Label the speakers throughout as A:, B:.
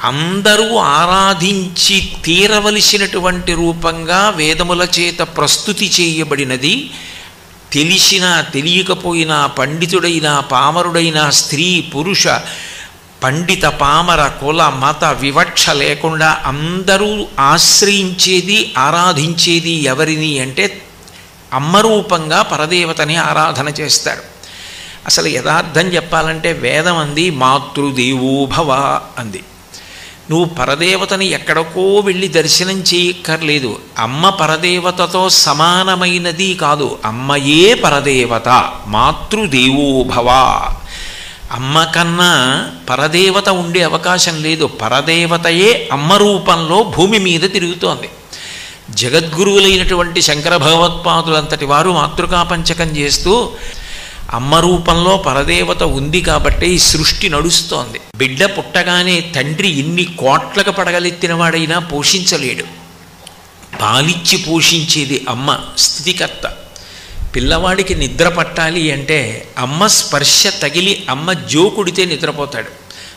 A: అందరూ ఆరాధించి తీరవలసినటువంటి రూపంగా వేదముల చేత ప్రస్తుతి చేయబడినది. తెలిసినా తెలియకపోయినా, పండితుడైనా పామరుడైనా, స్త్రీ పురుష, పండిత పామర కుల మత వివక్ష లేకుండా అందరూ ఆశ్రయించేది, ఆరాధించేది ఎవరిని అంటే అమ్మ రూపంగా పరదేవతని ఆరాధన చేస్తారు. అసలు యథార్థం చెప్పాలంటే వేదం అంది మాతృదేవో భవ అంది. నువ్వు పరదేవతని ఎక్కడికో వెళ్ళి దర్శనం చేయక్కర్లేదు. అమ్మ పరదేవతతో సమానమైనది కాదు, అమ్మయే పరదేవత. మాతృదేవో భవ. అమ్మ కన్నా పరదేవత ఉండే అవకాశం లేదు. పరదేవతయే అమ్మ రూపంలో భూమి మీద తిరుగుతోంది. జగద్గురువులైనటువంటి శంకర భగవత్పాదులంతటి వారు మాతృకా పంచకం చేస్తూ అమ్మ రూపంలో పరదేవత ఉంది కాబట్టి ఈ సృష్టి నడుస్తోంది. బిడ్డ పుట్టగానే తండ్రి ఇన్ని కోట్లకు పడగలెత్తిన వాడైనా పోషించలేడు. పాలిచ్చి పోషించేది అమ్మ, స్థితికర్త. పిల్లవాడికి నిద్ర పట్టాలి అంటే అమ్మ స్పర్శ తగిలి అమ్మ జోకుడితే నిద్రపోతాడు.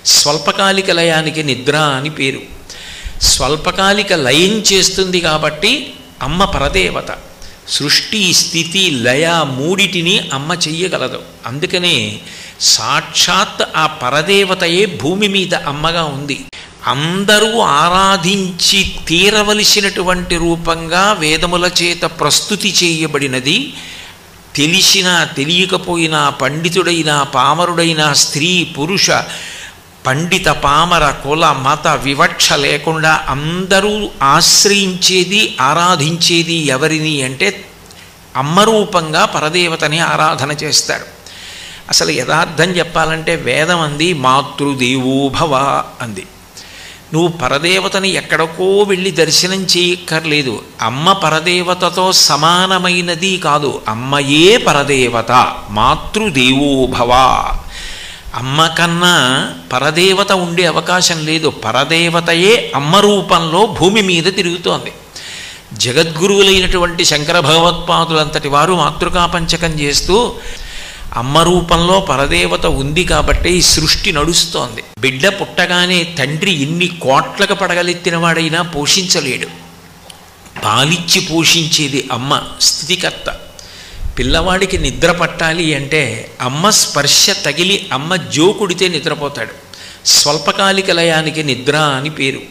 A: స్వల్పకాలిక లయానికి నిద్ర అని పేరు. స్వల్పకాలిక లయం చేస్తుంది కాబట్టి అమ్మ పరదేవత. సృష్టి స్థితి లయ మూడిటిని అమ్మ చెయ్యగలదు. అందుకనే సాక్షాత్ ఆ పరదేవతయే భూమి మీద అమ్మగా ఉంది. అందరూ ఆరాధించి తీరవలసినటువంటి రూపంగా వేదముల చేత ప్రస్తుతి చేయబడినది. తెలిసినా తెలియకపోయినా, పండితుడైనా పామరుడైనా, స్త్రీ పురుష, పండిత పామర కుల మత వివక్ష లేకుండా అందరూ ఆశ్రయించేది, ఆరాధించేది ఎవరిని అంటే అమ్మ రూపంగా పరదేవతని ఆరాధన చేస్తారు. అసలు యథార్థం చెప్పాలంటే వేదం అంది మాతృదేవో భవ అంది. నువ్వు పరదేవతని ఎక్కడికో వెళ్ళి దర్శనం చేయక్కర్లేదు. అమ్మ పరదేవతతో సమానమైనది కాదు, అమ్మయే పరదేవత. మాతృదేవో భవ. అమ్మ కన్నా పరదేవత ఉండే అవకాశం లేదు. పరదేవతయే అమ్మ రూపంలో భూమి మీద తిరుగుతోంది. జగద్గురువులైనటువంటి శంకర భగవత్పాదులంతటి వారు మాతృకా పంచకం చేస్తూ అమ్మ రూపంలో పరదేవత ఉంది కాబట్టి ఈ సృష్టి నడుస్తోంది. బిడ్డ పుట్టగానే తండ్రి ఇన్ని కోట్లకు పడగలెత్తిన వాడైనా పోషించలేడు. పాలిచ్చి పోషించేది అమ్మ, స్థితికర్త. పిల్లవాడికి నిద్ర పట్టాలి అంటే అమ్మ స్పర్శ తగిలి అమ్మ జోకుడితే నిద్రపోతాడు. స్వల్పకాలిక లయానికి నిద్ర అని పేరు.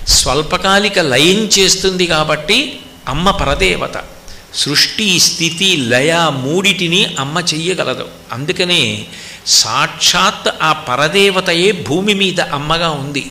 A: స్వల్పకాలిక లయం చేస్తుంది కాబట్టి అమ్మ పరదేవత. సృష్టి స్థితి లయ మూడిటిని అమ్మ చెయ్యగలదు. అందుకనే సాక్షాత్ ఆ పరదేవతయే భూమి మీద అమ్మగా ఉంది.